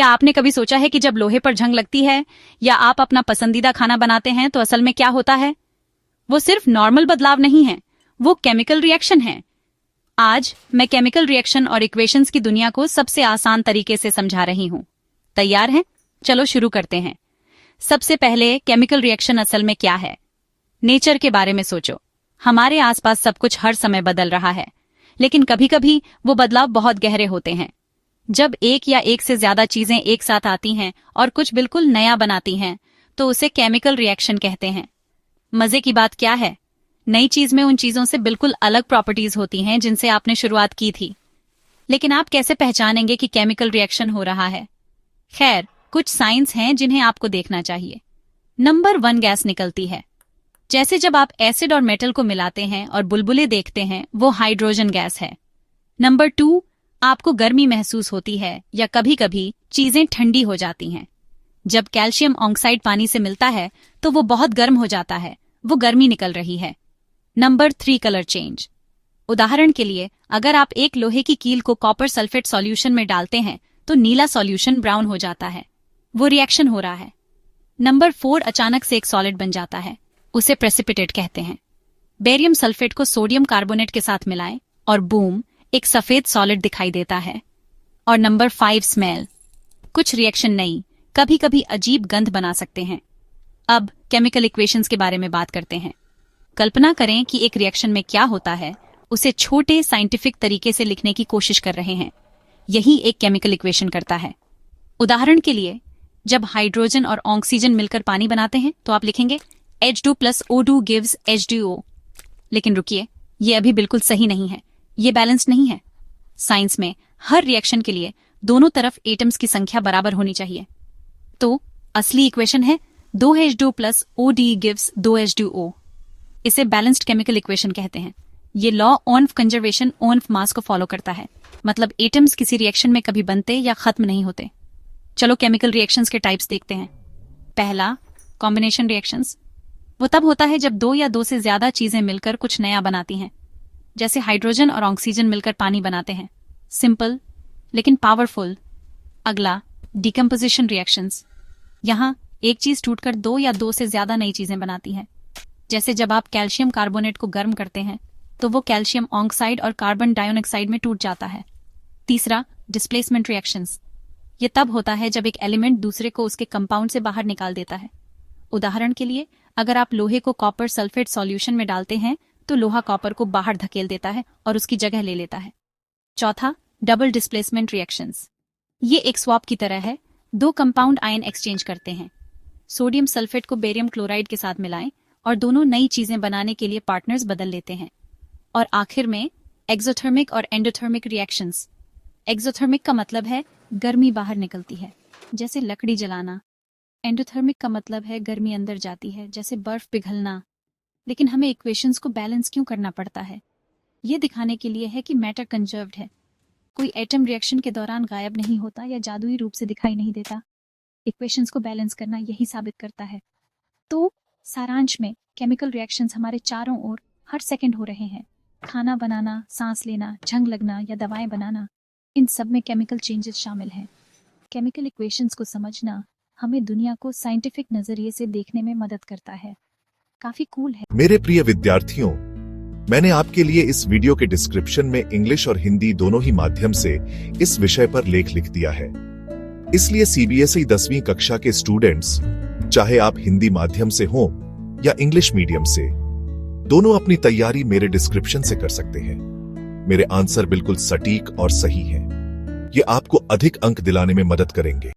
क्या आपने कभी सोचा है कि जब लोहे पर जंग लगती है या आप अपना पसंदीदा खाना बनाते हैं तो असल में क्या होता है? वो सिर्फ नॉर्मल बदलाव नहीं है, वो केमिकल रिएक्शन है। आज मैं केमिकल रिएक्शन और इक्वेशंस की दुनिया को सबसे आसान तरीके से समझा रही हूं। तैयार हैं? चलो शुरू करते हैं। सबसे पहले केमिकल रिएक्शन असल में क्या है? नेचर के बारे में सोचो। हमारे आसपास सब कुछ हर समय बदल रहा है, लेकिन कभी कभी वो बदलाव बहुत गहरे होते हैं। जब एक या एक से ज्यादा चीजें एक साथ आती हैं और कुछ बिल्कुल नया बनाती हैं, तो उसे केमिकल रिएक्शन कहते हैं। मजे की बात क्या है? नई चीज में उन चीजों से बिल्कुल अलग प्रॉपर्टीज होती हैं जिनसे आपने शुरुआत की थी। लेकिन आप कैसे पहचानेंगे कि केमिकल रिएक्शन हो रहा है? खैर, कुछ साइंस हैं जिन्हें आपको देखना चाहिए। नंबर 1, गैस निकलती है। जैसे जब आप एसिड और मेटल को मिलाते हैं और बुलबुले देखते हैं, वो हाइड्रोजन गैस है। नंबर 2, आपको गर्मी महसूस होती है या कभी कभी चीजें ठंडी हो जाती हैं। जब कैल्शियम ऑक्साइड पानी से मिलता है तो वो बहुत गर्म हो जाता है, वो गर्मी निकल रही है। Number 3, colour change. उदाहरण के लिए, अगर आप एक लोहे की कील को कॉपर सल्फेट सॉल्यूशन में डालते हैं तो नीला सॉल्यूशन ब्राउन हो जाता है, वो रिएक्शन हो रहा है। नंबर 4, अचानक से एक सॉलिड बन जाता है, उसे प्रेसिपिटेट कहते हैं। बेरियम सल्फेट को सोडियम कार्बोनेट के साथ मिलाएं और बूम, एक सफेद सॉलिड दिखाई देता है। और नंबर 5, स्मेल। कुछ रिएक्शन नई, कभी कभी अजीब गंध बना सकते हैं। अब केमिकल इक्वेशंस के बारे में बात करते हैं। कल्पना करें कि एक रिएक्शन में क्या होता है, उसे छोटे साइंटिफिक तरीके से लिखने की कोशिश कर रहे हैं। यही एक केमिकल इक्वेशन करता है। उदाहरण के लिए, जब हाइड्रोजन और ऑक्सीजन मिलकर पानी बनाते हैं तो आप लिखेंगे H2 + O2 gives H2O। लेकिन रुकिए, ये अभी बिल्कुल सही नहीं है, ये बैलेंस्ड नहीं है। साइंस में हर रिएक्शन के लिए दोनों तरफ एटम्स की संख्या बराबर होनी चाहिए। तो असली इक्वेशन है 2H2 + OD gives 2H2O। इसे बैलेंस्ड केमिकल इक्वेशन कहते हैं। ये law of conservation of mass को फॉलो करता है, मतलब एटम्स किसी रिएक्शन में कभी बनते या खत्म नहीं होते। चलो केमिकल रिएक्शंस के टाइप्स देखते हैं। पहला, कॉम्बिनेशन रिएक्शंस। वो तब होता है जब 2 या 2 से ज्यादा चीजें मिलकर कुछ नया बनाती हैं। जैसे हाइड्रोजन और ऑक्सीजन मिलकर पानी बनाते हैं। सिंपल लेकिन पावरफुल। अगला, डिकम्पोजिशन रिएक्शंस। यहाँ एक चीज टूटकर 2 या 2 से ज्यादा नई चीजें बनाती है। जैसे जब आप कैल्शियम कार्बोनेट को गर्म करते हैं तो वो कैल्शियम ऑक्साइड और कार्बन डाइऑक्साइड में टूट जाता है। तीसरा, डिस्प्लेसमेंट रिएक्शंस। ये तब होता है जब एक एलिमेंट दूसरे को उसके कंपाउंड से बाहर निकाल देता है। उदाहरण के लिए, अगर आप लोहे को कॉपर सल्फेट सॉल्यूशन में डालते हैं तो लोहा कॉपर को बाहर धकेल देता है और उसकी जगह ले लेता है। चौथा, डबल डिस्प्लेसमेंट रिएक्शंस। ये एक स्वैप की तरह है। 2 कंपाउंड आयन एक्सचेंज करते हैं। सोडियम सल्फेट को बेरियम क्लोराइड के साथ मिलाएं और दोनों नई चीजें बनाने के लिए पार्टनर्स बदल लेते हैं। और आखिर में, एक्सोथर्मिक और एंडोथर्मिक रिएक्शंस। एक्सोथर्मिक का मतलब है गर्मी बाहर निकलती है, जैसे लकड़ी जलाना। एंडोथर्मिक का मतलब है गर्मी अंदर जाती है, जैसे बर्फ पिघलना। लेकिन हमें इक्वेशंस को बैलेंस क्यों करना पड़ता है? ये दिखाने के लिए है कि मैटर कंजर्व्ड है। कोई एटम रिएक्शन के दौरान गायब नहीं होता या जादुई रूप से दिखाई नहीं देता। इक्वेशंस को बैलेंस करना यही साबित करता है। तो सारांश में, केमिकल रिएक्शंस हमारे चारों ओर हर सेकंड हो रहे हैं। खाना बनाना, सांस लेना, जंग लगना या दवाएं बनाना, इन सब में केमिकल चेंजेस शामिल हैं। केमिकल इक्वेशंस को समझना हमें दुनिया को साइंटिफिक नजरिए से देखने में मदद करता है। काफी कूल है। मेरे प्रिय विद्यार्थियों, मैंने आपके लिए इस वीडियो के डिस्क्रिप्शन में इंग्लिश और हिंदी दोनों ही माध्यम से इस विषय पर लेख लिख दिया है। इसलिए सीबीएसई 10वीं कक्षा के स्टूडेंट्स, चाहे आप हिंदी माध्यम से हो या इंग्लिश मीडियम से, दोनों अपनी तैयारी मेरे डिस्क्रिप्शन से कर सकते हैं। मेरे आंसर बिल्कुल सटीक और सही हैं। ये आपको अधिक अंक दिलाने में मदद करेंगे।